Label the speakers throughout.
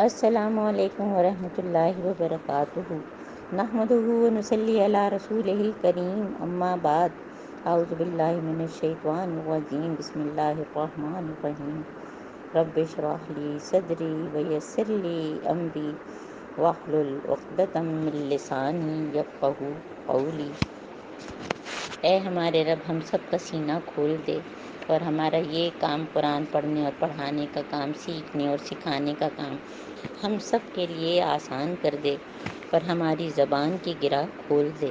Speaker 1: السلام علیکم ورحمۃ اللہ وبرکاتہ، نحمدہ ونصلی علی رسولہ الکریم، اما بعد، اعوذ باللہ من الشیطان الرجیم، بسم اللہ الرحمن الرحیم، رب اشرح لی صدری ویسر لی امری واحلل عقدۃ من لسانی یفقہوا قولی۔ اے ہمارے رب، ہم سب کا سینہ کھول دے اور ہمارا یہ کام قرآن پڑھنے اور پڑھانے کا کام، سیکھنے اور سکھانے کا کام ہم سب کے لیے آسان کر دے، اور ہماری زبان کی گرہ کھول دے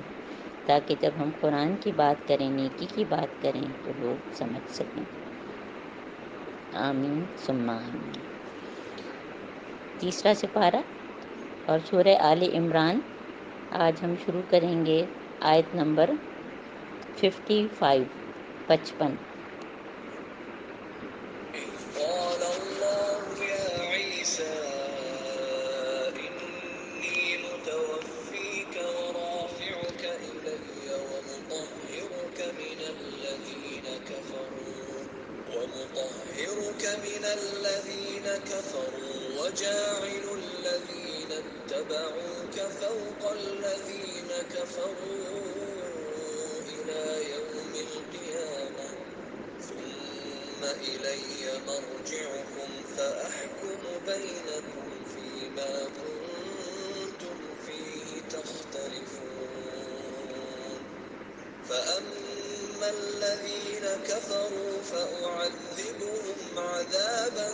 Speaker 1: تاکہ جب ہم قرآن کی بات کریں، نیکی کی بات کریں تو لوگ سمجھ سکیں۔ آمین ثم آمین۔ تیسرا سپارہ اور سورہ آل عمران، آج ہم شروع کریں گے آیت نمبر 55، 55۔
Speaker 2: قال الله يا عيسى إني متوفيك ورافعك إلي ومطهرك من الذين كفروا وجاعل الذين اتبعوك فوق الذين كفروا إلى يوم القيامة ثم إلي مرجعكم فأحكم بينكم فيما كنتم فيه تختلفون فأما الذين كفروا فأعذبهم عذابا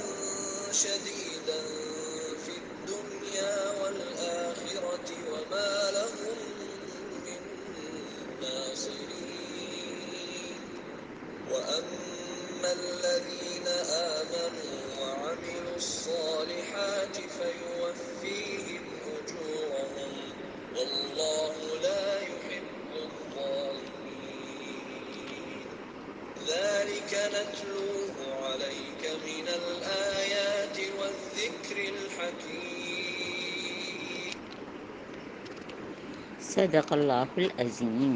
Speaker 2: شديدا في الدنيا والآخرة وما لهم من ناصرين وأما الذين آمنوا وعملوا الصالحات فيوفيهم أجورهم والله لا يحب الظالمين ذلك نتلوه عليك من الآيات والذكر الحكيم۔
Speaker 1: صدق اللہ العظیم۔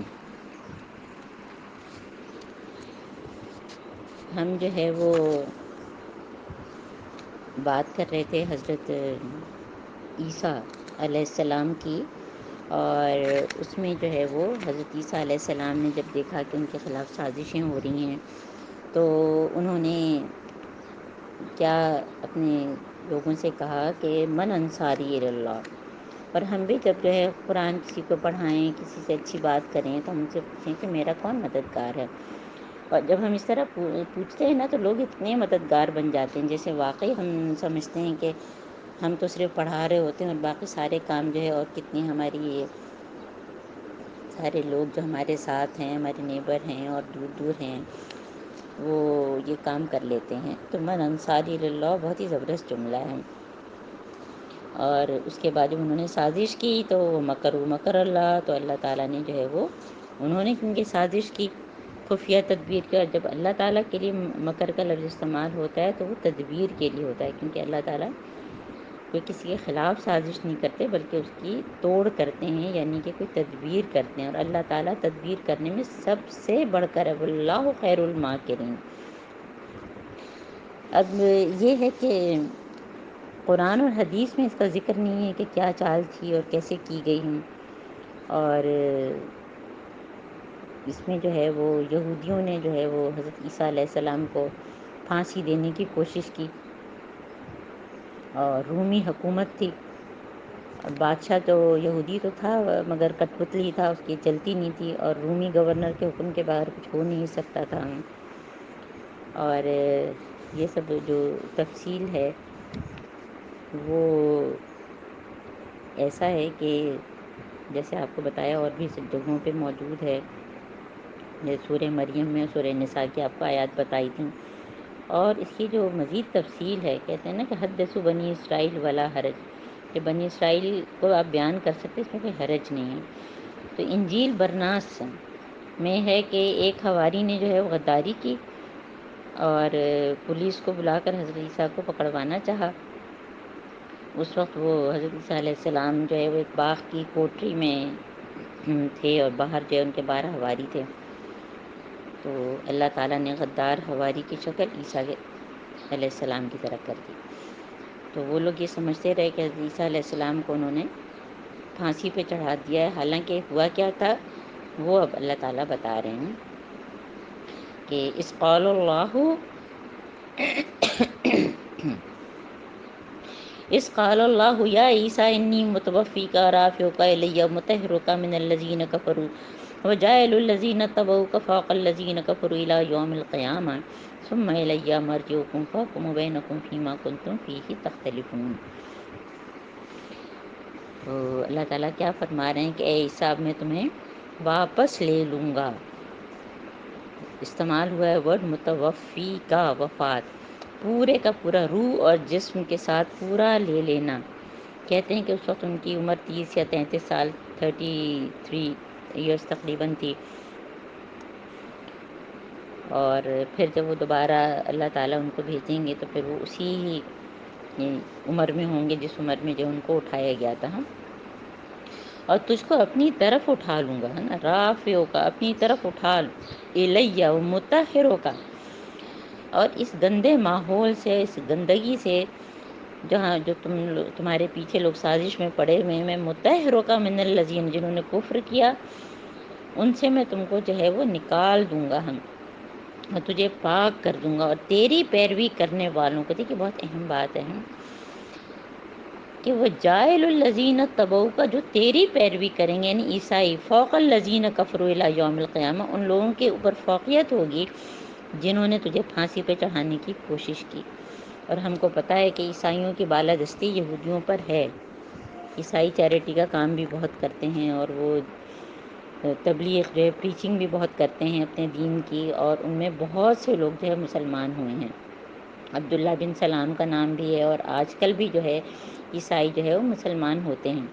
Speaker 1: ہم جو ہے وہ بات کر رہے تھے حضرت عیسیٰ علیہ السلام کی، اور اس میں جو ہے وہ حضرت عیسیٰ علیہ السلام نے جب دیکھا کہ ان کے خلاف سازشیں ہو رہی ہیں تو انہوں نے کیا اپنے لوگوں سے کہا کہ من انصاری اللہ، اور ہم بھی جب جو ہے قرآن کسی کو پڑھائیں، کسی سے اچھی بات کریں تو ہم ان سے پوچھیں کہ میرا کون مددگار ہے، اور جب ہم اس طرح پوچھتے ہیں نا تو لوگ اتنے مددگار بن جاتے ہیں، جیسے واقعی ہم سمجھتے ہیں کہ ہم تو صرف پڑھا رہے ہوتے ہیں اور باقی سارے کام جو ہے، اور کتنی ہماری یہ سارے لوگ جو ہمارے ساتھ ہیں، ہمارے نیبر ہیں اور دور دور ہیں، وہ یہ کام کر لیتے ہیں۔ تو من انصاری اللہ بہت ہی زبردست جملہ ہے۔ اور اس کے بعد جب انہوں نے سازش کی تو مکر اللہ، تو اللہ تعالیٰ نے جو ہے وہ انہوں نے کیونکہ سازش کی، خفیہ تدبیر کی، اور جب اللہ تعالیٰ کے لیے مکر کا لفظ استعمال ہوتا ہے تو وہ تدبیر کے لیے ہوتا ہے، کیونکہ اللہ تعالیٰ کوئی کسی کے خلاف سازش نہیں کرتے بلکہ اس کی توڑ کرتے ہیں، یعنی کہ کوئی تدبیر کرتے ہیں، اور اللہ تعالیٰ تدبیر کرنے میں سب سے بڑھ کر ہے، واللہ خیر الماکرین۔ اب یہ ہے کہ قرآن اور حدیث میں اس کا ذکر نہیں ہے کہ کیا چال تھی اور کیسے کی گئی ہیں، اور اس میں جو ہے وہ یہودیوں نے جو ہے وہ حضرت عیسیٰ علیہ السلام کو پھانسی دینے کی کوشش کی، اور رومی حکومت تھی، بادشاہ تو یہودی تو تھا مگر کٹ پتلی تھا، اس کی چلتی نہیں تھی، اور رومی گورنر کے حکم کے بغیر کچھ ہو نہیں سکتا تھا، اور یہ سب جو تفصیل ہے وہ ایسا ہے کہ جیسے آپ کو بتایا اور بھی جگہوں پہ موجود ہے، جیسے سورہ مریم میں، سورہ نساء کی آپ کو آیات بتائی تھیں، اور اس کی جو مزید تفصیل ہے، کہتے ہیں نا کہ حدثوا بنی اسرائیل ولا حرج، کہ بنی اسرائیل کو آپ بیان کر سکتے، اس میں کوئی حرج نہیں ہے۔ تو انجیل برناس میں ہے کہ ایک حواری نے جو ہے وہ غداری کی اور پولیس کو بلا کر حضرت عیسیٰ کو پکڑوانا چاہا۔ اس وقت وہ حضرت عیسیٰ علیہ السلام جو ہے وہ ایک باغ کی کوٹری میں تھے، اور باہر جو ہے ان کے 12 حواری تھے، تو اللہ تعالیٰ نے غدار حواری کی شکل عیسیٰ علیہ السلام کی طرح کر دی، تو وہ لوگ یہ سمجھتے رہے کہ حضرت عیسیٰ علیہ السلام کو انہوں نے پھانسی پہ چڑھا دیا ہے، حالانکہ ہوا کیا تھا وہ اب اللہ تعالیٰ بتا رہے ہیں کہ اس قال اللہ اس قال اللہ یا عیسیٰ انی متوفیک رافعک الی مطہرک من الذین کفروا وجاعل الذین اتبعوک فوق الذین کفروا الی یوم القیامہ ثم الی مرجعکم فاحکم بینکم فیما کنتم فیہ تختلفون۔ تو اللہ تعالیٰ کیا فرما رہے ہیں کہ اے عیسیٰ میں تمہیں واپس لے لوں گا۔ استعمال ہوا ہے ورڈ متوفی کا، وفات، پورے کا پورا روح اور جسم کے ساتھ پورا لے لینا۔ کہتے ہیں کہ اس وقت ان کی عمر 30 یا 33 سال 33 ایئرس تقریباً تھی، اور پھر جب وہ دوبارہ اللہ تعالیٰ ان کو بھیجیں گے تو پھر وہ اسی ہی عمر میں ہوں گے جس عمر میں جو ان کو اٹھایا گیا تھا۔ اور تجھ کو اپنی طرف اٹھا لوں گا، ہے نا، رافعوں کا، اپنی طرف اٹھا الیہ مطہروں کا، اور اس گندے ماحول سے، اس گندگی سے جہاں جو تمہارے پیچھے لوگ سازش میں پڑے ہوئے ہیں، میں مطہروں کا من الذین، جنہوں نے کفر کیا ان سے میں تم کو جو ہے وہ نکال دوں گا، ہم اور تجھے پاک کر دوں گا، اور تیری پیروی کرنے والوں کو، دیکھیے بہت اہم بات ہے کہ وہ جائل الذین تبعوا کا، جو تیری پیروی کریں گے یعنی عیسائی، فوق الذین کفروا الی یوم القیامہ، ان لوگوں کے اوپر فوقیت ہوگی جنہوں نے تجھے پھانسی پہ چڑھانے کی کوشش کی۔ اور ہم کو پتہ ہے کہ عیسائیوں کی بالادستی یہودیوں پر ہے۔ عیسائی چیریٹی کا کام بھی بہت کرتے ہیں، اور وہ تبلیغ جو ہے پریچنگ بھی بہت کرتے ہیں اپنے دین کی، اور ان میں بہت سے لوگ جو ہے مسلمان ہوئے ہیں۔ عبداللہ بن سلام کا نام بھی ہے، اور آج کل بھی جو ہے عیسائی جو ہے وہ مسلمان ہوتے ہیں،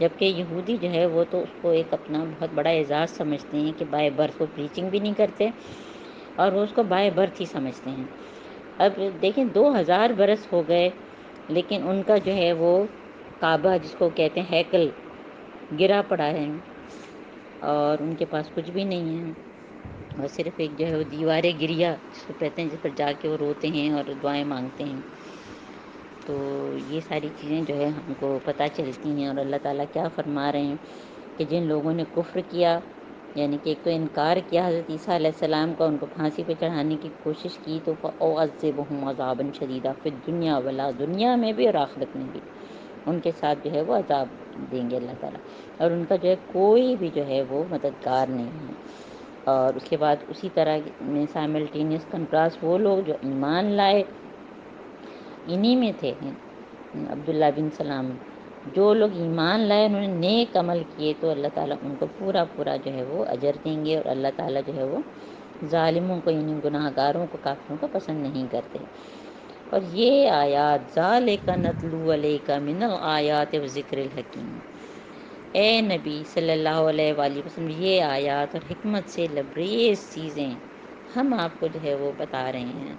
Speaker 1: جبکہ یہودی جو ہے وہ تو اس کو ایک اپنا بہت بڑا اعزاز سمجھتے ہیں کہ بائے برتھ وہ پریچنگ بھی نہیں کرتے، اور وہ اس کو بائے برتھ ہی سمجھتے ہیں۔ اب دیکھیں 2000 برس ہو گئے، لیکن ان کا جو ہے وہ کعبہ جس کو کہتے ہیں ہیکل گرا پڑا ہے، اور ان کے پاس کچھ بھی نہیں ہے، اور صرف ایک جو ہے وہ دیوار گریا جس کو کہتے ہیں، جس پر جا کے وہ روتے ہیں اور دعائیں مانگتے ہیں۔ تو یہ ساری چیزیں جو ہے ہم کو پتہ چلتی ہیں، اور اللہ تعالیٰ کیا فرما رہے ہیں کہ جن لوگوں نے کفر کیا، یعنی کہ ایک تو انکار کیا حضرت عیسیٰ علیہ السلام کا، ان کو پھانسی پہ چڑھانے کی کوشش کی، تو فَأُعَذِّبُهُمْ عَذَابًا شَدِيدًا فِي الدُّنْيَا وَالْآخِرَةِ، دنیا میں بھی اور آخرت میں بھی ان کے ساتھ جو ہے وہ عذاب دیں گے اللہ تعالیٰ، اور ان کا جو ہے کوئی بھی جو ہے وہ مددگار نہیں ہے۔ اور اس کے بعد اسی طرح میں سائملٹینیس کنٹراسٹ وہ لوگ جو ایمان لائے، انہی میں تھے عبداللہ بن سلام، جو لوگ ایمان لائے انہوں نے نیک عمل کیے، تو اللہ تعالیٰ ان کو پورا پورا جو ہے وہ اجر دیں گے، اور اللہ تعالیٰ جو ہے وہ ظالموں کو، یعنی گناہ گاروں کو، کافروں کو پسند نہیں کرتے۔ اور یہ آیات ذَلِکَ نَتْلُو عَلَیْکَ مِنَ الْآیَاتِ وَالذِّکْرِ الْحَکِیمِ، اے نبی صلی اللہ علیہ وآلہ وسلم، یہ آیات اور حکمت سے لبریز چیزیں ہم آپ کو جو ہے وہ بتا رہے ہیں۔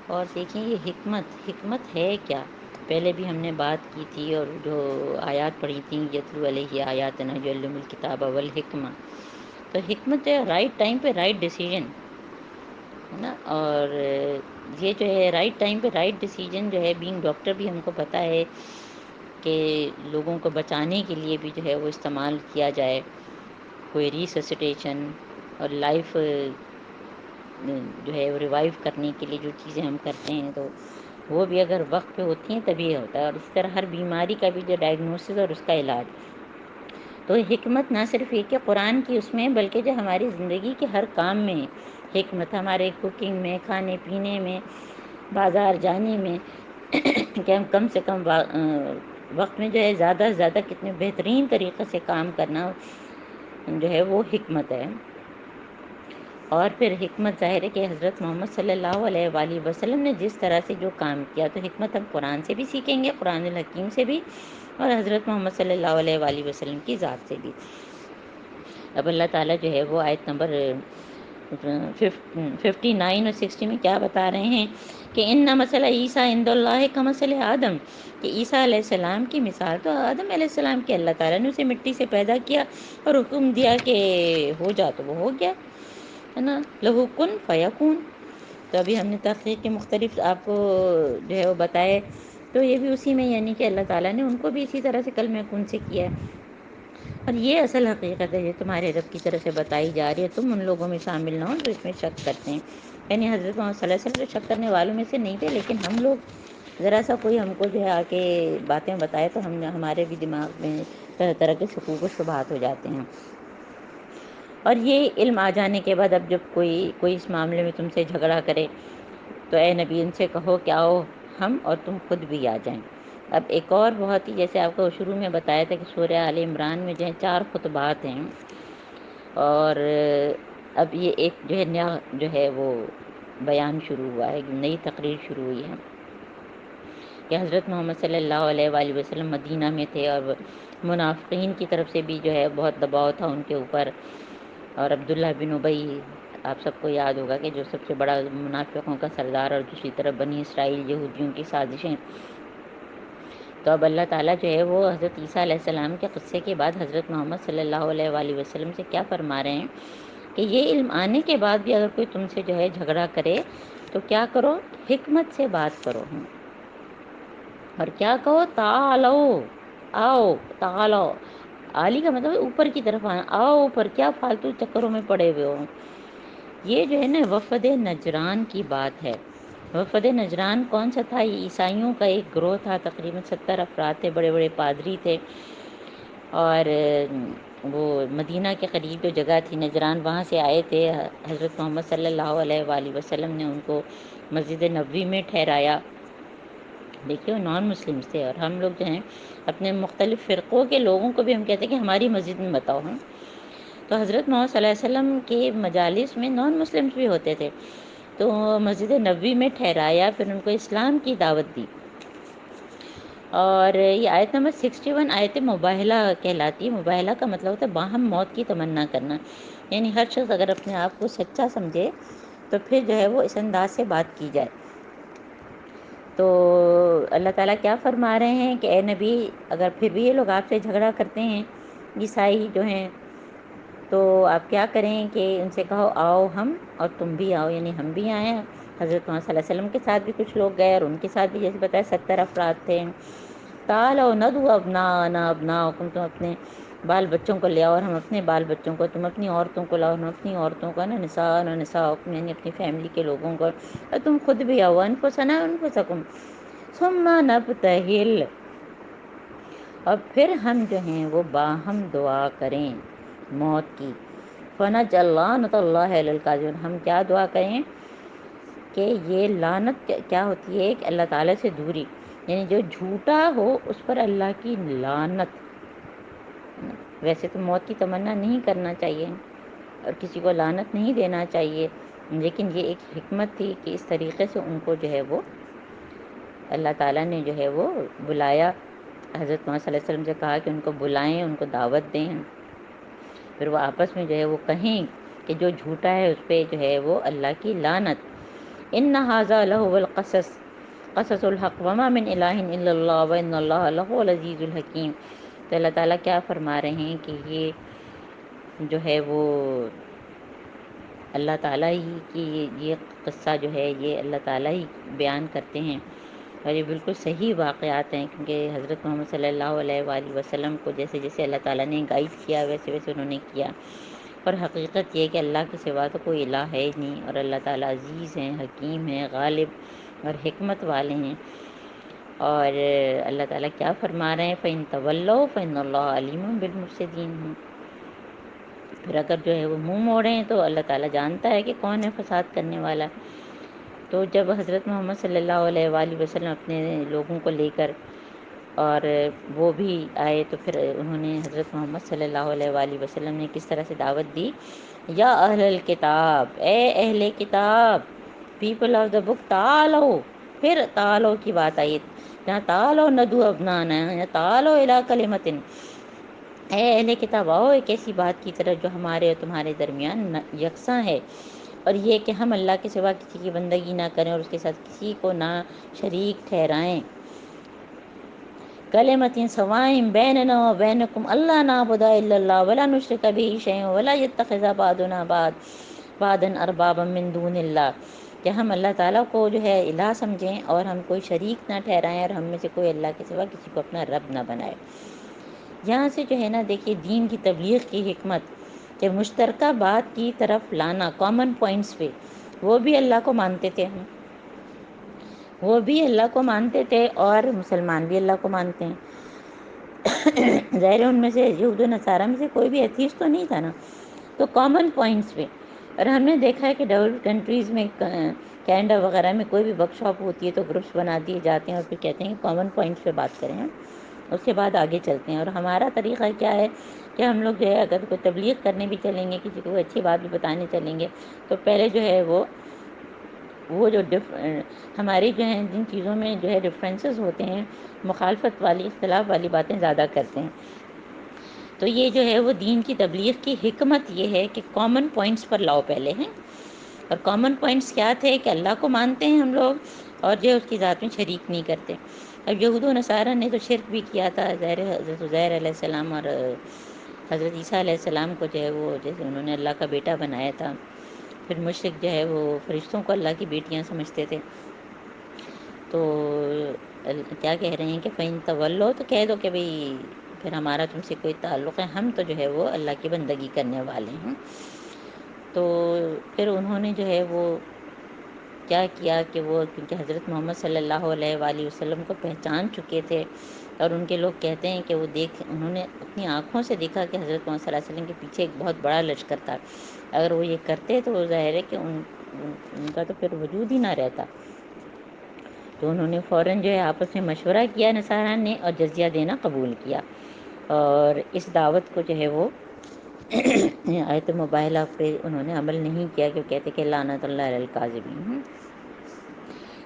Speaker 1: اور دیکھیں یہ حکمت ہے کیا، پہلے بھی ہم نے بات کی تھی، اور جو آیات پڑھی تھیں یتلو علیہ آیاتنا یعلم الکتاب والحکمہ، تو حکمت ہے رائٹ ٹائم پہ رائٹ ڈیسیجن، ہے نا، اور یہ جو ہے رائٹ ٹائم پہ رائٹ ڈیسیجن جو ہے، بینگ ڈاکٹر بھی ہم کو پتہ ہے کہ لوگوں کو بچانے کے لیے بھی جو ہے وہ استعمال کیا جائے، کوئی ریسسیٹیشن اور لائف جو ہے ریوائیو کرنے کے لیے جو چیزیں ہم کرتے ہیں، تو وہ بھی اگر وقت پہ ہوتی ہیں تبھی یہ ہوتا ہے، اور اس طرح ہر بیماری کا بھی جو ڈائگنوسس اور اس کا علاج۔ تو حکمت نہ صرف یہ کہ قرآن کی اس میں، بلکہ جو ہماری زندگی کے ہر کام میں حکمت، ہمارے کوکنگ میں، کھانے پینے میں، بازار جانے میں، کہ ہم کم سے کم وقت میں جو ہے زیادہ سے زیادہ کتنے بہترین طریقے سے کام کرنا جو ہے وہ حکمت ہے۔ اور پھر حکمت ظاہر ہے کہ حضرت محمد صلی اللہ علیہ وآلہ وسلم نے جس طرح سے جو کام کیا، تو حکمت ہم قرآن سے بھی سیکھیں گے، قرآن الحکیم سے بھی، اور حضرت محمد صلی اللہ علیہ وآلہ وسلم کی ذات سے بھی۔ اب اللہ تعالیٰ جو ہے وہ آیت نمبر 59 اور 60 میں کیا بتا رہے ہیں کہ ان مثل عیسیٰ عند اللہ کمثل آدم، کہ عیسیٰ علیہ السلام کی مثال تو آدم علیہ السلام کی، اللہ تعالیٰ نے اسے مٹی سے پیدا کیا اور حکم دیا کہ ہو جا، تو وہ ہو گیا، ہے نا، لہو کن فیکون۔ تو ابھی ہم نے تحقیق کے مختلف آپ کو جو ہے وہ بتائے، تو یہ بھی اسی میں، یعنی کہ اللہ تعالیٰ نے ان کو بھی اسی طرح سے کلمہ کن سے کیا ہے. اور یہ اصل حقیقت ہے، یہ تمہارے رب کی طرف سے بتائی جا رہی ہے. تم ان لوگوں میں شامل نہ ہو جو اس میں شک کرتے ہیں. یعنی حضرت محمد صلی اللہ علیہ وسلم جو شک کرنے والوں میں سے نہیں تھے، لیکن ہم لوگ ذرا سا کوئی ہم کو جو ہے آ کے باتیں بتائے تو ہمارے بھی دماغ میں طرح طرح کے شکوک و شبہات ہو جاتے ہیں. اور یہ علم آ جانے کے بعد اب جب کوئی اس معاملے میں تم سے جھگڑا کرے تو اے نبی ان سے کہو کہ آؤ ہم اور تم خود بھی آ جائیں. اب ایک اور بہت ہی، جیسے آپ کو شروع میں بتایا تھا کہ سورہ آل عمران میں جو ہے 4 خطبات ہیں، اور اب یہ ایک جو ہے نیا جو ہے وہ بیان شروع ہوا ہے، نئی تقریر شروع ہوئی ہے کہ حضرت محمد صلی اللہ علیہ وآلہ وسلم مدینہ میں تھے، اور منافقین کی طرف سے بھی جو ہے بہت دباؤ تھا ان کے اوپر. اور عبداللہ بن ابی، آپ سب کو یاد ہوگا کہ جو سب سے بڑا منافقوں کا سردار، اور دوسری طرف بنی اسرائیل یہودیوں کی سازشیں. تو اب اللہ تعالیٰ جو ہے وہ حضرت عیسیٰ علیہ السلام کے قصے کے بعد حضرت محمد صلی اللہ علیہ وآلہ وسلم سے کیا فرما رہے ہیں کہ یہ علم آنے کے بعد بھی اگر کوئی تم سے جو ہے جھگڑا کرے تو کیا کرو، حکمت سے بات کرو، اور کیا کہو، تعالو، آؤ، تعالو. عالی کا مطلب اوپر کی طرف آنا، آؤ اوپر، کیا فالتو چکروں میں پڑے ہوئے ہو. یہ جو ہے نا وفد نجران کی بات ہے. وفد نجران کون سا تھا؟ یہ عیسائیوں کا ایک گروہ تھا، تقریباً 70 افراد تھے، بڑے بڑے پادری تھے. اور وہ مدینہ کے قریب جو جگہ تھی نجران، وہاں سے آئے تھے. حضرت محمد صلی اللہ علیہ وآلہ وسلم نے ان کو مسجد نبوی میں ٹھہرایا. دیکھیے وہ نان مسلمس تھے، اور ہم لوگ جو ہیں اپنے مختلف فرقوں کے لوگوں کو بھی ہم کہتے ہیں کہ ہماری مسجد میں بتاؤ. ہم تو حضرت محمد صلی اللہ علیہ وسلم کے مجالس میں نان مسلمس بھی ہوتے تھے، تو مسجد نبوی میں ٹھہرایا، پھر ان کو اسلام کی دعوت دی. اور یہ آیت نمبر 61 آیت مباہلہ کہلاتی ہے. مباہلہ کا مطلب ہوتا ہے باہم موت کی تمنا کرنا. یعنی ہر شخص اگر اپنے آپ کو سچا سمجھے تو پھر جو ہے وہ اس انداز سے بات کی جائے. تو اللہ تعالیٰ کیا فرما رہے ہیں کہ اے نبی، اگر پھر بھی یہ لوگ آپ سے جھگڑا کرتے ہیں، عیسائی جو ہیں، تو آپ کیا کریں کہ ان سے کہو آؤ ہم اور تم بھی آؤ، یعنی ہم بھی آئیں. حضرت محمد صلی اللہ علیہ وسلم کے ساتھ بھی کچھ لوگ گئے، اور ان کے ساتھ بھی جیسے بتایا 70 افراد تھے. تعالوا ندعو ابناءنا ابناءکم، تم اپنے بال بچوں کو لے آؤ اور ہم اپنے بال بچوں کو، تم اپنی عورتوں کو لاؤ ہم اپنی عورتوں کو، نا نساءنا نساءکم، یعنی اپنی فیملی کے لوگوں کو، اور تم خود بھی آؤ. انفسنا انفسکم ثم نبتہل، اور پھر ہم جو ہیں وہ باہم دعا کریں موت کی. فنجعل لعنۃ اللہ علی الکاذبین، ہم کیا دعا کریں کہ یہ لعنت کیا ہوتی ہے کہ اللہ تعالیٰ سے دوری، یعنی جو جھوٹا ہو اس پر اللہ کی لعنت. ویسے تو موت کی تمنا نہیں کرنا چاہیے اور کسی کو لعنت نہیں دینا چاہیے، لیکن یہ ایک حکمت تھی کہ اس طریقے سے ان کو جو ہے وہ اللہ تعالیٰ نے جو ہے وہ بلایا. حضرت محمد صلی اللہ علیہ وسلم سے کہا کہ ان کو بلائیں، ان کو دعوت دیں، پھر وہ آپس میں جو ہے وہ کہیں کہ جو جھوٹا ہے اس پہ جو ہے وہ اللہ کی لعنت. ان ھذا لھو القصص قصص الحق وما من الہ الا اللہ وان اللہ لہو العزیز الحکیم. تو اللہ تعالیٰ کیا فرما رہے ہیں کہ یہ جو ہے وہ اللہ تعالیٰ ہی کی یہ قصہ جو ہے یہ اللہ تعالیٰ ہی بیان کرتے ہیں، اور یہ بالکل صحیح واقعات ہیں، کیونکہ حضرت محمد صلی اللہ علیہ وآلہ وسلم کو جیسے جیسے اللہ تعالیٰ نے گائیڈ کیا ویسے ویسے انہوں نے کیا. اور حقیقت یہ کہ اللہ کے سوا تو کوئی الہ ہے ہی نہیں، اور اللہ تعالیٰ عزیز ہیں، حکیم ہیں، غالب اور حکمت والے ہیں. اور اللہ تعالیٰ کیا فرما رہے ہیں، فَإِن تَوَلَّوْا فَإِنَّ اللَّهَ عَلِيمٌ بِالْمُفْسِدِينَ. پھر اگر جو ہے وہ منہ موڑیں تو اللہ تعالیٰ جانتا ہے کہ کون ہے فساد کرنے والا. تو جب حضرت محمد صلی اللہ علیہ وآلہ وسلم اپنے لوگوں کو لے کر اور وہ بھی آئے، تو پھر انہوں نے حضرت محمد صلی اللہ علیہ وآلہ وسلم نے کس طرح سے دعوت دی. یا اہل الکتاب، اے اہل کتاب، پیپل آف دا بک، تعالو، پھر تعالو کی بات آئی. یہاں تعالو ندعو ابناءنا، یا تعالو الی کلمۃ، اے اہل کتاب آؤ ایک ایسی بات کی طرف جو ہمارے اور تمہارے درمیان یکساں ہے، اور یہ کہ ہم اللہ کے سوا کسی کی بندگی نہ کریں اور اس کے ساتھ کسی کو نہ شریک ٹھہرائیں. کلمۃ سواء بیننا وبینکم الا نعبد الا اللہ ولا نشرک بہ شیئا ولا یتخذ بعضنا بعضا اربابا من دون اللہ. کہ ہم اللہ تعالیٰ کو جو ہے الہ سمجھیں اور ہم کوئی شریک نہ ٹھہرائیں، اور ہم میں سے کوئی اللہ کے سوا کسی کو اپنا رب نہ بنائے۔ یہاں سے جو ہے نا دیکھیے دین کی تبلیغ کی حکمت کہ مشترکہ بات کی طرف لانا، کامن پوائنٹس پہ، وہ بھی اللہ کو مانتے تھے ہم، وہ بھی اللہ کو مانتے تھے اور مسلمان بھی اللہ کو مانتے ہیں۔ ظاہر ہے ان میں سے یہود و نصارہ میں سے کوئی بھی ایتھیسٹ تو نہیں تھا نا، تو کامن پوائنٹس پہ۔ اور ہم نے دیکھا ہے کہ ڈیولپڈ کنٹریز میں، کینیڈا وغیرہ میں کوئی بھی ورک شاپ ہوتی ہے تو گروپس بنا دیے جاتے ہیں اور پھر کہتے ہیں کہ کامن پوائنٹس پہ بات کریں ہم، اس کے بعد آگے چلتے ہیں۔ اور ہمارا طریقہ کیا ہے کہ ہم لوگ جو ہے اگر کوئی تبلیغ کرنے بھی چلیں گے، کسی کو اچھی بات بھی بتانے چلیں گے، تو پہلے جو ہے وہ جو ہماری جو ہیں جن چیزوں میں جو ہے ڈفرینسز ہوتے ہیں، مخالفت والی، اختلاف والی باتیں زیادہ کرتے ہیں۔ تو یہ جو ہے وہ دین کی تبلیغ کی حکمت یہ ہے کہ کامن پوائنٹس پر لاؤ پہلے ہیں۔ اور کامن پوائنٹس کیا تھے کہ اللہ کو مانتے ہیں ہم لوگ اور جو اس کی ذات میں شریک نہیں کرتے۔ اب یہود و نصارہ نے تو شرک بھی کیا تھا، حضرت عزیر علیہ السلام اور حضرت عیسیٰ علیہ السلام کو جو ہے وہ جیسے انہوں نے اللہ کا بیٹا بنایا تھا۔ پھر مشرک جو ہے وہ فرشتوں کو اللہ کی بیٹیاں سمجھتے تھے۔ تو کیا کہہ رہے ہیں کہ فَإِن تَوَلَّوْا، تو کہہ دو کہ بھئی پھر ہمارا تم سے کوئی تعلق ہے، ہم تو جو ہے وہ اللہ کی بندگی کرنے والے ہیں۔ تو پھر انہوں نے جو ہے وہ کیا کیا کہ وہ کیونکہ حضرت محمد صلی اللہ علیہ وآلہ وسلم کو پہچان چکے تھے، اور ان کے لوگ کہتے ہیں کہ وہ انہوں نے اپنی آنکھوں سے دیکھا کہ حضرت محمد صلی اللہ علیہ وسلم کے پیچھے ایک بہت بڑا لشکر تھا، اگر وہ یہ کرتے تو وہ ظاہر ہے کہ ان کا تو پھر وجود ہی نہ رہتا۔ تو انہوں نے فوراً جو ہے آپس میں مشورہ کیا نصارہ نے، اور جزیہ دینا قبول کیا، اور اس دعوت کو جو ہے وہ آیت مباہلہ پہ انہوں نے عمل نہیں کیا، کہ کہتے کہ لعنت اللہ علی الکاذبین۔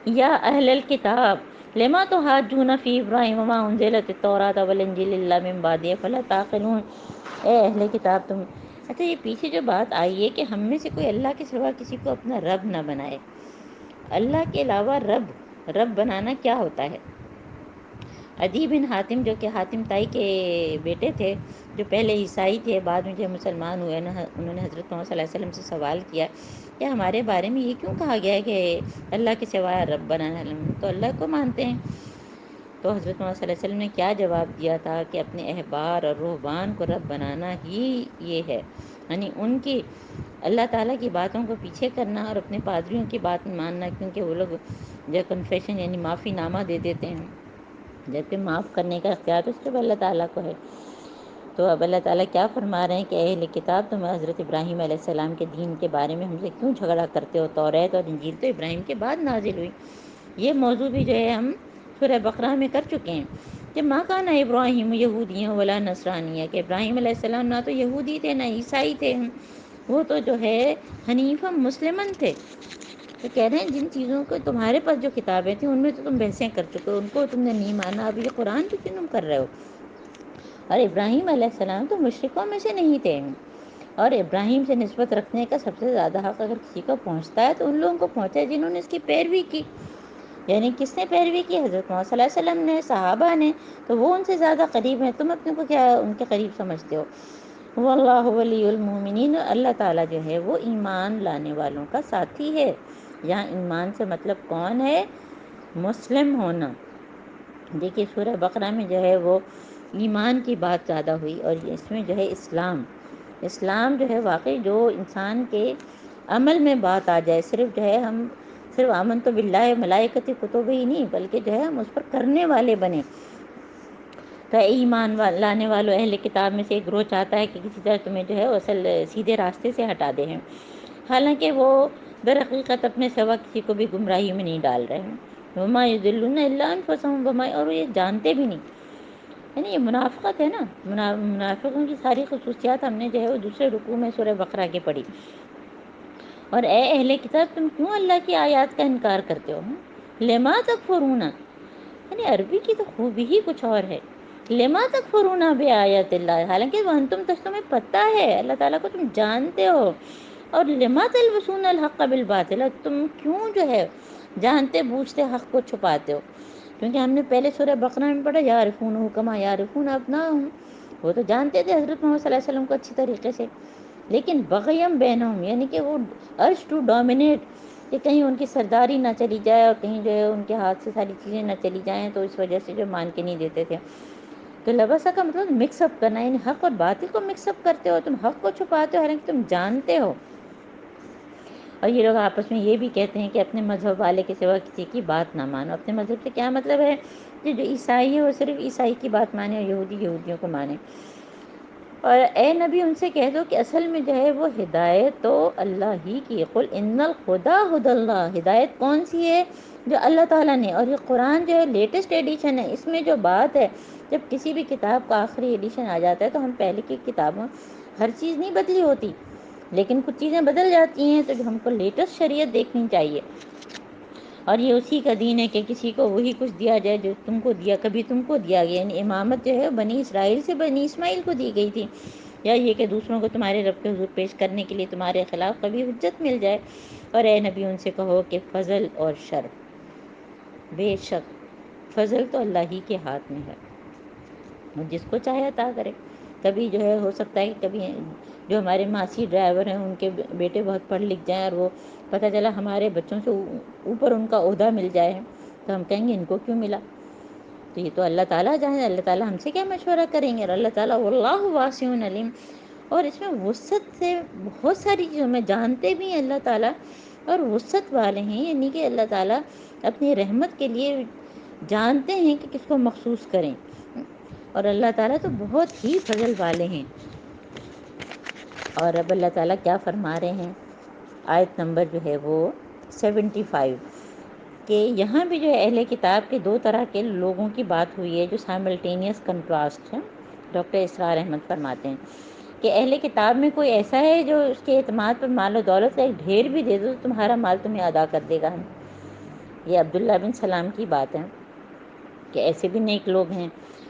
Speaker 1: یا اہل الکتاب لما تحاجون فی ابراہیم وما انزلت التوراۃ والانجیل الا من بعدہ فلا تعقلون۔ اے اہل کتاب تم، اچھا یہ پیچھے جو بات آئی ہے کہ ہم میں سے کوئی اللہ کے سوا کسی کو اپنا رب نہ بنائے، اللہ کے علاوہ رب بنانا کیا ہوتا ہے؟ عدی بن حاتم جو کہ حاتم طائی کے بیٹے تھے، جو پہلے عیسائی تھے بعد میں جو مسلمان ہوئے نا، انہوں نے حضرت محمد صلی اللہ علیہ وسلم سے سوال کیا کہ ہمارے بارے میں یہ کیوں کہا گیا ہے کہ اللہ کے سوا رب بنانا، ہم تو اللہ کو مانتے ہیں۔ تو حضرت محمد صلی اللہ علیہ وسلم نے کیا جواب دیا تھا کہ اپنے احبار اور رہبان کو رب بنانا ہی یہ ہے، یعنی ان کی اللہ تعالیٰ کی باتوں کو پیچھے کرنا اور اپنے پادریوں کی بات ماننا، کیونکہ وہ لوگ جو کنفیشن یعنی معافی نامہ دے دیتے ہیں، جبکہ معاف کرنے کا اختیار تو صرف اللہ تعالیٰ کو ہے۔ تو اب اللہ تعالیٰ کیا فرما رہے ہیں کہ اے اہل کتاب تم حضرت ابراہیم علیہ السلام کے دین کے بارے میں ہم سے کیوں جھگڑا کرتے ہو؟ توریت اور انجیل تو ابراہیم کے بعد نازل ہوئی۔ یہ موضوع بھی جو ہے ہم سورہ بقرہ میں کر چکے ہیں کہ ما کان ابراہیم یہودیاں ولا نصرانیہ، کہ ابراہیم علیہ السلام نہ تو یہودی تھے نہ عیسائی تھے، وہ تو جو ہے حنیفہ مسلمن تھے۔ تو کہہ رہے ہیں جن چیزوں کو تمہارے پاس جو کتابیں تھیں ان میں تو تم بحثیں کر چکے ہو، ان کو تم نے نہیں مانا، اب یہ قرآن پہ کیوں تم کر رہے ہو؟ اور ابراہیم علیہ السلام تو مشرکوں میں سے نہیں تھے، اور ابراہیم سے نسبت رکھنے کا سب سے زیادہ حق اگر کسی کو پہنچتا ہے تو ان لوگوں کو پہنچا ہے جنہوں نے اس کی پیروی کی۔ یعنی کس نے پیروی کی؟ حضرت محمد صلی اللہ علیہ وسلم نے، صحابہ نے، تو وہ ان سے زیادہ قریب ہیں، تم اپنے کو کیا ان کے قریب سمجھتے ہو؟ واللہ ولی المومنین، اللہ تعالیٰ جو ہے وہ ایمان لانے والوں کا ساتھی ہے۔ یہاں ایمان سے مطلب کون ہے؟ مسلم ہونا۔ دیکھیے سورہ بقرہ میں جو ہے وہ ایمان کی بات زیادہ ہوئی، اور اس میں جو ہے اسلام جو ہے واقعی جو انسان کے عمل میں بات آ جائے، صرف جو ہے ہم صرف آمنت باللہ ملائکتی کتب ہی نہیں، بلکہ جو ہے ہم اس پر کرنے والے بنیں۔ تو ایمان لانے والوں اہل کتاب میں سے ایک گروہ چاہتا ہے کہ کسی طرح تمہیں جو ہے اصل سیدھے راستے سے ہٹا دے ہیں، حالانکہ وہ در حقیقت اپنے سوا کسی کو بھی گمراہی میں نہیں ڈال رہے ہیں۔ وما یضلون الا انفسهم وما، اور یہ جانتے بھی نہیں، یعنی یہ منافقت ہے نا، منافقوں کی ساری خصوصیات ہم نے جو ہے وہ دوسرے رکوع میں سورہ بقرہ کے پڑھی۔ اور اے اہل کتاب تم کیوں اللہ کی آیات کا انکار کرتے ہو؟ لما تکفرون، یعنی عربی کی تو خوبی ہی کچھ اور ہے۔ لما تکفرون بآیات اللہ، حالانکہ وانتم تمہیں پتہ ہے اللہ تعالیٰ کو تم جانتے ہو، اور لما تلبسون الحق بالباطل، تم کیوں جو ہے جانتے بوجھتے حق کو چھپاتے ہو؟ کیونکہ ہم نے پہلے سورہ بقرہ میں پڑھا یعرفونہ کما یعرفون ابناءہم، وہ تو جانتے تھے حضرت محمد صلی اللہ علیہ وسلم کو اچھی طریقے سے، لیکن بغیم بینہم، یعنی کہ وہ ارج ٹو ڈومینیٹ، کہ کہیں ان کی سرداری نہ چلی جائے اور کہیں جو ہے ان کے ہاتھ سے ساری چیزیں نہ چلی جائیں، تو اس وجہ سے جو مان کے نہیں دیتے تھے۔ تو لبسہ کا مطلب مکس اپ کرنا، یعنی حق اور باطل کو مکس اپ کرتے ہو، تم حق کو چھپاتے ہو حالانکہ تم جانتے ہو۔ اور یہ لوگ آپس میں یہ بھی کہتے ہیں کہ اپنے مذہب والے کے سوا کسی کی بات نہ مانو۔ اپنے مذہب سے کیا مطلب ہے کہ جو عیسائی ہے وہ صرف عیسائی کی بات مانے اور یہودی یہودیوں کو مانے۔ اور اے نبی ان سے کہہ دو کہ اصل میں جو ہے وہ ہدایت تو اللہ ہی کی ہے۔ قل ان الہدی ھدی اللہ، ہدایت کون سی ہے؟ جو اللہ تعالیٰ نے۔ اور یہ قرآن جو ہے لیٹسٹ ایڈیشن ہے، اس میں جو بات ہے، جب کسی بھی کتاب کا آخری ایڈیشن آ جاتا ہے تو ہم پہلے کی کتابوں ہر چیز نہیں بدلی ہوتی، لیکن کچھ چیزیں بدل جاتی ہیں، تو ہم کو لیٹسٹ شریعت دیکھنی چاہیے۔ اور یہ اسی کا دین ہے کہ کسی کو وہی کچھ دیا جائے جو تم کو دیا، کبھی تم کو دیا گیا، یعنی امامت جو ہے بنی اسرائیل سے بنی اسماعیل کو دی گئی تھی، یا یہ کہ دوسروں کو تمہارے رب کے حضور پیش کرنے کے لیے تمہارے خلاف کبھی حجت مل جائے۔ اور اے نبی ان سے کہو کہ فضل اور شر، بے شک فضل تو اللہ ہی کے ہاتھ میں ہے، وہ جس کو چاہے عطا کرے۔ کبھی جو ہے ہو سکتا ہے کہ کبھی جو ہمارے ماسی ڈرائیور ہیں ان کے بیٹے بہت پڑھ لکھ جائیں اور وہ پتہ چلا ہمارے بچوں سے اوپر ان کا عہدہ مل جائے، تو ہم کہیں گے ان کو کیوں ملا؟ تو یہ تو اللہ تعالیٰ جانے، اللہ تعالیٰ ہم سے کیا مشورہ کریں گے؟ اور اللہ تعالیٰ واللہ واسع علیم، اور اس میں وسعت سے بہت ساری چیزوں میں جانتے بھی ہیں اللہ تعالیٰ، اور وسعت والے ہیں، یعنی کہ اللہ تعالیٰ اپنی رحمت کے لیے جانتے ہیں کہ کس کو مخصوص کریں، اور اللہ تعالیٰ تو بہت ہی فضل والے ہیں۔ اور اب اللہ تعالیٰ کیا فرما رہے ہیں، آیت نمبر جو ہے وہ 75، کہ یہاں بھی جو ہے اہل کتاب کے دو طرح کے لوگوں کی بات ہوئی ہے جو سائملٹینیس کنٹراسٹ ہے۔ ڈاکٹر اسرار احمد فرماتے ہیں کہ اہل کتاب میں کوئی ایسا ہے جو اس کے اعتماد پر مال و دولت کا ایک ڈھیر بھی دے دو تو تمہارا مال تمہیں ادا کر دے گا۔ یہ عبداللہ بن سلام کی بات ہے کہ ایسے بھی نیک لوگ ہیں،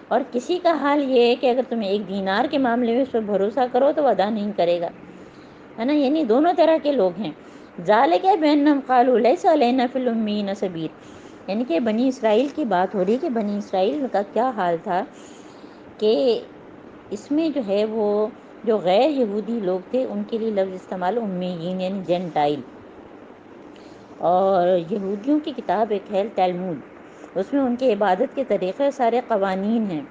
Speaker 1: اور کسی کا حال یہ ہے کہ اگر تم ایک دینار کے معاملے میں اس پر بھروسہ کرو تو وہ ادا نہیں کرے گا، ہے نا، یعنی دونوں طرح کے لوگ ہیں۔ ذالک بأنہم قالوا لیس علینا فی الامیین سبیل، یعنی کہ بنی اسرائیل کی بات ہو رہی ہے کہ بنی اسرائیل کا کیا حال تھا، کہ اس میں جو ہے وہ جو غیر یہودی لوگ تھے ان کے لیے لفظ استعمال امیین یعنی جینٹائل، اور یہودیوں کی کتاب ایک ہے تلمود، اس میں ان کے عبادت کے طریقے سارے قوانین ہیں،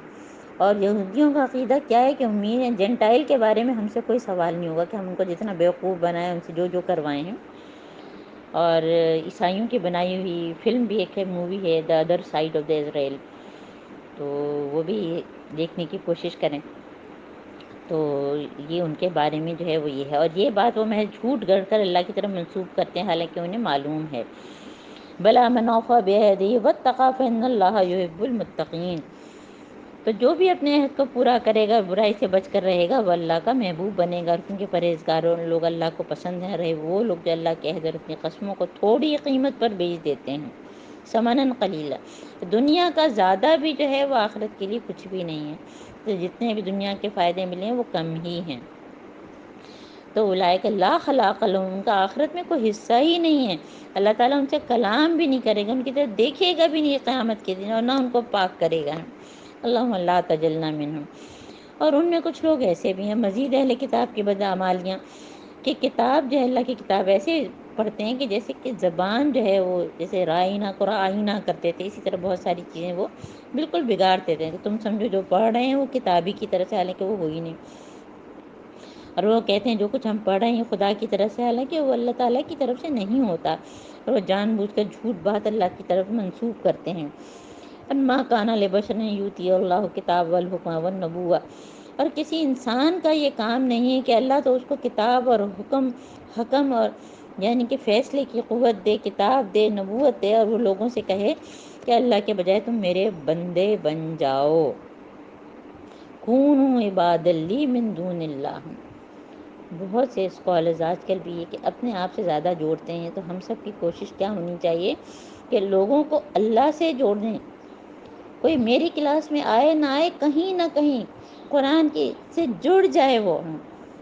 Speaker 1: اور یہودیوں کا عقیدہ کیا ہے کہ امین یا جینٹائل کے بارے میں ہم سے کوئی سوال نہیں ہوگا کہ ہم ان کو جتنا بیوقوف بنائیں، ان سے جو جو کروائے ہیں۔ اور عیسائیوں کی بنائی ہوئی فلم بھی ایک ہے، مووی ہے the other side of the Israel, تو وہ بھی دیکھنے کی کوشش کریں۔ تو یہ ان کے بارے میں جو ہے وہ یہ ہے، اور یہ بات وہ محض جھوٹ گڑھ کر اللہ کی طرف منسوب کرتے ہیں حالانکہ انہیں معلوم ہے۔ بلا من اوفی بعہدہ واتقی فإن اللہ یحب المتقین، تو جو بھی اپنے عہد کو پورا کرے گا، برائی سے بچ کر رہے گا، وہ اللہ کا محبوب بنے گا، اور کیونکہ پرہیزگاروں لوگ اللہ کو پسند ہیں، رہے وہ لوگ جو اللہ کے عہد اور اپنی قسموں کو تھوڑی قیمت پر بیچ دیتے ہیں، ثمناً قلیلا، دنیا کا زیادہ بھی جو ہے وہ آخرت کے لیے کچھ بھی نہیں ہے، تو جتنے بھی دنیا کے فائدے ملے ہیں وہ کم ہی ہیں۔ تو اولئک لا خلاق لهم، ان کا آخرت میں کوئی حصہ ہی نہیں ہے، اللہ تعالیٰ ان سے کلام بھی نہیں کرے گا، ان کی طرف دیکھے گا بھی نہیں قیامت کے دن، اور نہ ان کو پاک کرے گا۔ اللہم لا تجلنا منہم۔ اور ان میں کچھ لوگ ایسے بھی ہیں، مزید اہل کتاب کی بدعمالیاں، کہ کتاب جو ہے اللہ کی کتاب ایسے پڑھتے ہیں کہ جیسے کہ زبان جو ہے وہ جیسے رائنا قرآئینہ کرتے تھے، اسی طرح بہت ساری چیزیں وہ بالکل بگاڑتے تھے، کہ تم سمجھو جو پڑھ رہے ہیں وہ کتابی کی طرح سے، حالانکہ وہ ہوئی نہیں، اور وہ کہتے ہیں جو کچھ ہم پڑھ رہے ہیں خدا کی طرف سے، حالانکہ وہ اللہ تعالیٰ کی طرف سے نہیں ہوتا، اور وہ جان بوجھ کر جھوٹ بات اللہ کی طرف منسوب کرتے ہیں۔ اما کان لبشر ان یؤتی اللہ کتاب والحکم والنبوۃ، اور کسی انسان کا یہ کام نہیں ہے کہ اللہ تو اس کو کتاب اور حکم اور یعنی کہ فیصلے کی قوت دے، کتاب دے، نبوت دے، اور وہ لوگوں سے کہے کہ اللہ کے بجائے تم میرے بندے بن جاؤ، کونوا عبادا لی من دون اللہ۔ بہت سے اسکالرز آج کل بھی یہ کہ اپنے آپ سے زیادہ جوڑتے ہیں، تو ہم سب کی کوشش کیا ہونی چاہیے کہ لوگوں کو اللہ سے جوڑ دیں، کوئی میری کلاس میں آئے نہ آئے، کہیں نہ کہیں قرآن کی سے جڑ جائے، وہ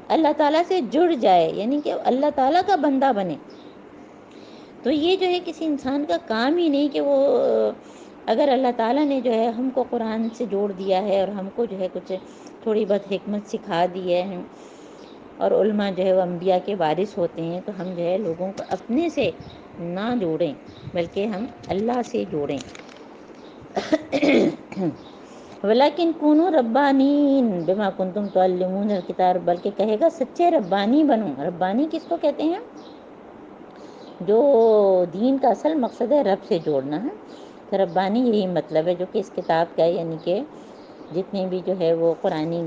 Speaker 1: اللہ تعالیٰ سے جڑ جائے، یعنی کہ اللہ تعالیٰ کا بندہ بنے۔ تو یہ جو ہے کسی انسان کا کام ہی نہیں کہ وہ اگر اللہ تعالیٰ نے جو ہے ہم کو قرآن سے جوڑ دیا ہے اور ہم کو جو ہے کچھ تھوڑی بہت حکمت سکھا دی ہے، اور علماء جو ہے وہ انبیاء کے وارث ہوتے ہیں، تو ہم جو ہے لوگوں کو اپنے سے نہ جوڑیں بلکہ ہم اللہ سے جوڑیں. ولیکن کونوا ربانین بما کنتم تعلمون الکتاب، بلکہ کہے گا سچے ربانی بنو. ربانی کس کو کہتے ہیں؟ جو دین کا اصل مقصد ہے رب سے جوڑنا ہے. تو ربانی یہی مطلب ہے جو کہ اس کتاب کا ہے، یعنی کہ جتنی بھی جو ہے وہ قرآنی،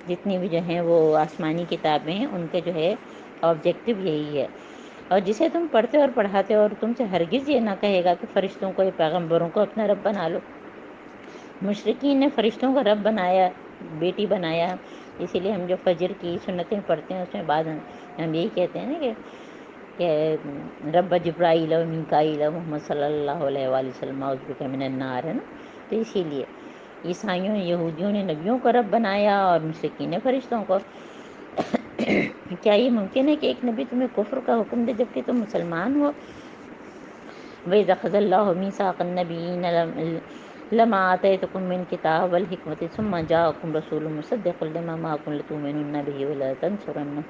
Speaker 1: جتنی بھی جو ہیں وہ آسمانی کتابیں ہیں، ان کے جو ہے آبجیکٹو یہی ہے. اور جسے تم پڑھتے اور پڑھاتے اور تم سے ہرگز یہ نہ کہے گا کہ فرشتوں کو یا پیغمبروں کو اپنا رب بنا لو. مشرکین نے فرشتوں کا رب بنایا، بیٹی بنایا. اسی لیے ہم جو فجر کی سنتیں پڑھتے ہیں اس میں بعد ہم یہی کہتے ہیں نا کہ رب جبرائیل و میکائیل و محمد صلی اللہ علیہ وآلہ وسلم اعوذ بک من النار، ہے نا. تو اسی لیے عیسائیوں یہودیوں نے نبیوں کو رب بنایا اور مشرکین نے فرشتوں کو. کیا یہ ممکن ہے کہ ایک نبی تمہیں کفر کا حکم دے جبکہ تم مسلمان ہو؟ وَإِذَا أَخَذَ اللَّهُ مِيثَاقَ النَّبِيِّينَ لَمَا آتَيْتُكُم مِّن الْكِتَابِ وَالْحِكْمَةِ ثُمَّ جَاءَكُم رَّسُولٌ مُّصَدِّقٌ لِّمَا مَعَكُمْ لَتُؤْمِنُنَّ بِهِ وَلَتَنصُرُنَّهُ.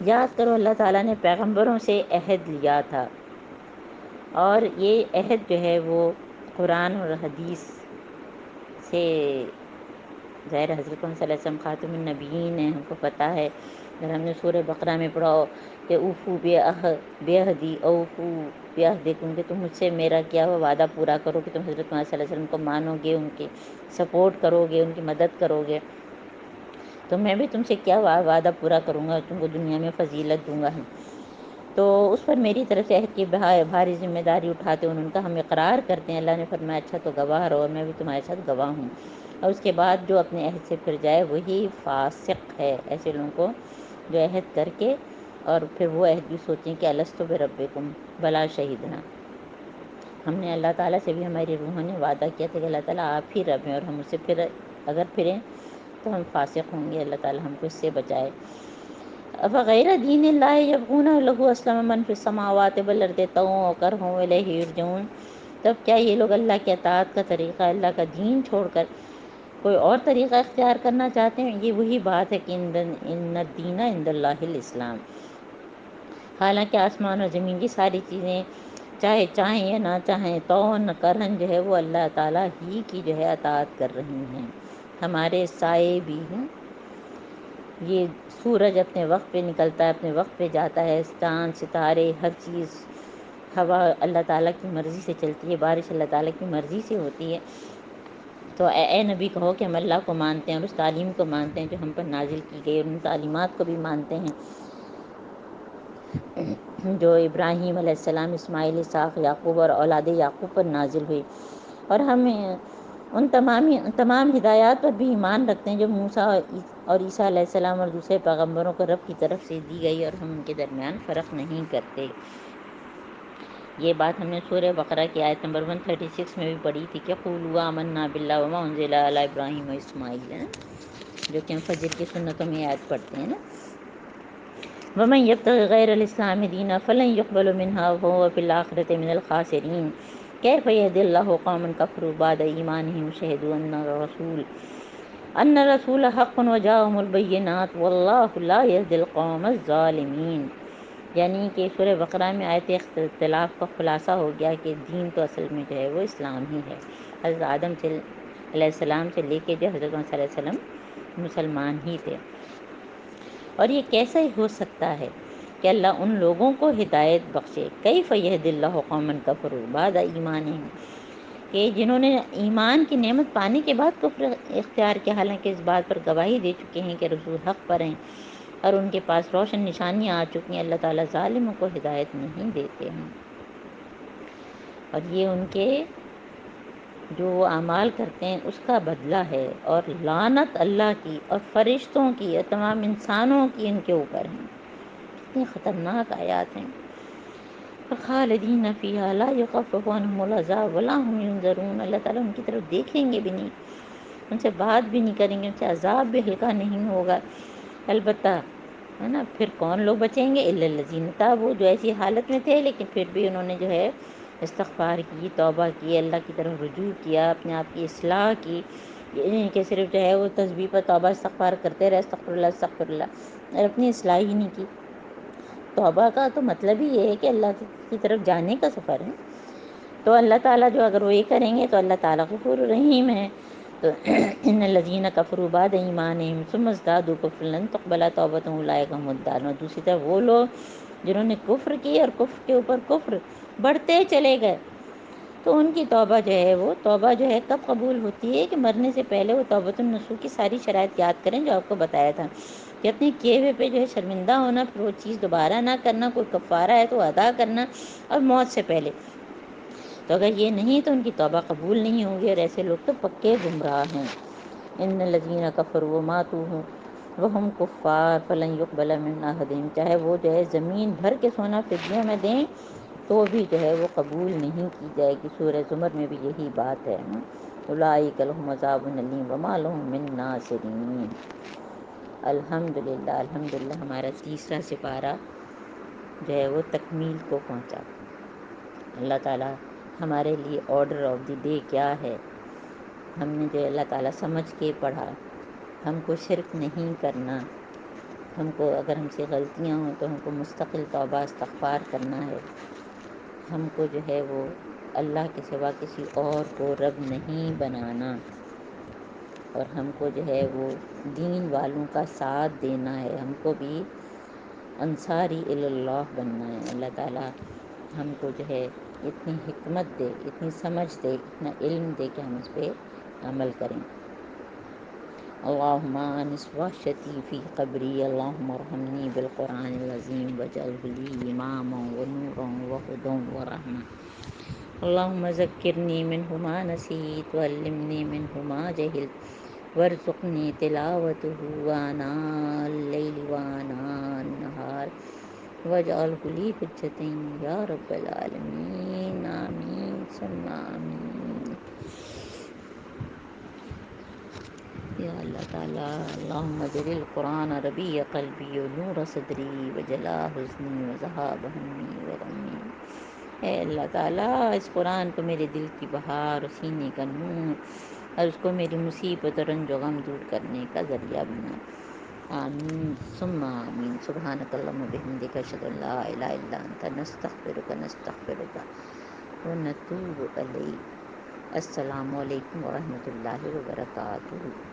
Speaker 1: یاد کرو اللہ تعالیٰ نے پیغمبروں سے عہد لیا تھا، اور یہ عہد جو ہے وہ قرآن اور حدیث سے ظاہر حضرت صلی اللہ علیہ وسلم خاتم النبیین ہیں، ہم کو پتہ ہے. اگر ہم نے سورہ بقرہ میں پڑھا ہو کہ اوفو بعہدی اوفو بعہدکم، کہ تم مجھ سے میرا کیا ہوا وعدہ پورا کرو، کہ تم حضرت محمد صلی اللہ علیہ وسلم کو مانو گے، ان کی سپورٹ کرو گے، ان کی مدد کرو گے، تو میں بھی تم سے کیا وعدہ پورا کروں گا، تم کو دنیا میں فضیلت دوں گا. تو اس پر میری طرف سے عہد کی بھاری ذمہ داری اٹھاتے ہیں، ان کا ہم اقرار کرتے ہیں. اللہ نے فرمایا اچھا تو گواہ رہو، اور میں بھی تمہارے ساتھ گواہ ہوں. اور اس کے بعد جو اپنے عہد سے پھر جائے وہی فاسق ہے. ایسے لوگوں کو جو عہد کر کے اور پھر وہ عہد بھی سوچیں کہ الستو بربکم بلا شہیدنا. ہم نے اللہ تعالیٰ سے بھی، ہماری روحوں نے وعدہ کیا تھا کہ اللہ تعالیٰ آپ ہی رب ہیں، اور ہم اس سے پھر اگر پھریں تو ہم فاسق ہوں گے. اللہ تعالیٰ ہم کو اس سے بچائے. فغیر دین اللہ یبغون لہ اسلم من فی السماوات والارض طوعا وکرہا والیہ یرجعون. تب کیا یہ لوگ اللہ کے اطاعت کا طریقہ، اللہ کا دین چھوڑ کر کوئی اور طریقہ اختیار کرنا چاہتے ہیں؟ یہ وہی بات ہے کہ ان الدین عند اللہ الاسلام. حالانکہ آسمان اور زمین کی ساری چیزیں چاہے چاہیں یا نہ چاہیں، طوعاً کرہاً جو ہے وہ اللہ تعالیٰ ہی کی جو ہے اطاعت کر رہی ہیں. ہمارے سائے بھی ہیں، یہ سورج اپنے وقت پہ نکلتا ہے، اپنے وقت پہ جاتا ہے، چاند ستارے ہر چیز، ہوا اللہ تعالیٰ کی مرضی سے چلتی ہے، بارش اللہ تعالیٰ کی مرضی سے ہوتی ہے. تو اے نبی کہو کہ ہم اللہ کو مانتے ہیں اور اس تعلیم کو مانتے ہیں جو ہم پر نازل کی گئی، اور ان تعلیمات کو بھی مانتے ہیں جو ابراہیم علیہ السلام، اسماعیل، اسحاق، یعقوب اور اولاد یعقوب پر نازل ہوئی. اور ہم ان تمام ہدایات پر بھی ایمان رکھتے ہیں جو موسیٰ اور عیسیٰ علیہ السلام اور دوسرے پیغمبروں کو رب کی طرف سے دی گئی، اور ہم ان کے درمیان فرق نہیں کرتے. یہ بات ہم نے سورہ بقرہ کی آیت نمبر 136 میں بھی پڑھی تھی کہ قولوا آمنا باللہ وما انزل علی ابراہیم و اسماعیل، ہے جو کہ ہم فجر کی سنتوں میں آیت پڑھتے ہیں نا. ومن یبتغ غیر الاسلام دینا فلن یقبل منہ وہو فی الآخرۃ من الخاسرین. کیف یہدی اللہ قوما کفروا بعد ایمانہم وشہدوا ان الرسول حق وجاءہم البینات واللہ لا یہدی القوم الظالمین. یعنی کہ سورہ بقرہ میں آیت اختلاف کا خلاصہ ہو گیا کہ دین تو اصل میں جو ہے وہ اسلام ہی ہے. حضرت آدم علیہ السلام سے لے کے جو حضرت محمد صلی اللہ علیہ وسلم مسلمان ہی تھے. اور یہ کیسے ہو سکتا ہے کہ اللہ ان لوگوں کو ہدایت بخشے، کیف یہدی اللہ قوما کفروا بعد ایمانہم، کہ جنہوں نے ایمان کی نعمت پانے کے بعد کفر اختیار کیا، حالانکہ اس بات پر گواہی دے چکے ہیں کہ رسول حق پر ہیں اور ان کے پاس روشن نشانیاں آ چکی ہیں. اللہ تعالیٰ ظالموں کو ہدایت نہیں دیتے ہیں، اور یہ ان کے جو وہ اعمال کرتے ہیں اس کا بدلہ ہے. اور لعنت اللہ کی اور فرشتوں کی اور تمام انسانوں کی ان کے اوپر ہیں. کتنی خطرناک آیات ہیں. خالدین فیہا لا یخفف عنہم العذاب ولا هم ینظرون. اللہ تعالیٰ ان کی طرف دیکھیں گے بھی نہیں، ان سے بات بھی نہیں کریں گے، ان سے عذاب بھی ہلکا نہیں ہوگا. البتہ ہے نا پھر کون لوگ بچیں گے؟ الا الذین تابوا، جو ایسی حالت میں تھے لیکن پھر بھی انہوں نے جو ہے استغفار کی، توبہ کی، اللہ کی طرف رجوع کیا، اپنے آپ کی اصلاح کی. یہ نہیں کہ صرف جو ہے وہ تسبیح پر توبہ استغفار کرتے رہے، استغفر اللہ استغفر اللہ، اور اپنی اصلاح ہی نہیں کی. توبہ کا تو مطلب ہی یہ ہے کہ اللہ کی طرف جانے کا سفر ہے. تو اللہ تعالیٰ جو اگر وہ یہ کریں گے تو اللہ تعالیٰ غفور رحیم ہے. تو ان الذین کفروا بعد ایمانہم ثم ازدادوا کفرا لن تقبل توبتهم اولئک هم الضالون. دوسری طرف وہ لوگ جنہوں نے کفر کی اور کفر کے اوپر کفر بڑھتے چلے گئے تو ان کی توبہ جو ہے وہ توبہ جو ہے کب قبول ہوتی ہے کہ مرنے سے پہلے وہ توبۃ النصوح کی ساری شرائط یاد کریں جو آپ کو بتایا تھا کہ اپنے کیے ہوئے پہ جو ہے شرمندہ ہونا، پھر وہ چیز دوبارہ نہ کرنا، کوئی کفارہ ہے تو ادا کرنا، اور موت سے پہلے. تو اگر یہ نہیں تو ان کی توبہ قبول نہیں ہوگی، اور ایسے لوگ تو پکے گمراہ ہیں. ان الذین کفروا وماتوا وهم کفار فلن یقبل من احدهم. چاہے وہ جو ہے زمین بھر کے سونا فدیے میں دیں تو بھی جو ہے وہ قبول نہیں کی جائے گی. سورہ زمر میں بھی یہی بات ہے. اولئک لهم عذاب الیم وما لهم من ناصرین. الحمدللہ ہمارا تیسرا سپارہ جو ہے وہ تکمیل کو پہنچا. اللہ تعالیٰ ہمارے لیے آرڈر آف دی ڈے کیا ہے ہم نے جو اللہ تعالیٰ سمجھ کے پڑھا. ہم کو شرک نہیں کرنا، ہم کو اگر ہم سے غلطیاں ہوں تو ہم کو مستقل توبہ استغفار کرنا ہے. ہم کو جو ہے وہ اللہ کے سوا کسی اور کو رب نہیں بنانا، اور ہم کو جو ہے وہ دین والوں کا ساتھ دینا ہے. ہم کو بھی انصاری اللہ بننا ہے. اللہ تعالیٰ ہم کو جو ہے اتنی حکمت دے، اتنی سمجھ دے، اتنا علم دے کہ ہم اس پہ عمل کریں. اللہم آنس وحشتی فی قبری، اللہم ارحمنی بالقرآن العظیم واجعلہ لی اماما ونورا وہدی ورحمہ. اللہم ذکرنی منہ ما نسیت وعلمنی منہ ما جہلت وارزقنی تلاوتہ آناء اللیل وآناء النہار واجعلہ لی حجۃ یا رب العالمین. آمین ثم آمین. یا اللہ تعالیٰ اللہم اجعل القرآن ربیع قلبی ونور صدری وجلاء حزنی وذہاب ہمی وغمی. اے اللہ تعالیٰ اس قرآن کو میرے دل کی بہار اور سینے کا نور، اور اس کو میری مصیبت اور رنج و غم دور کرنے کا ذریعہ بنا. آمین ثم آمین. سبحانک اللہم وبحمدک اشہد ان لا الہ الا انت نستغفرک ونتوب الیک. السلام علیکم ورحمۃ اللہ وبرکاتہ.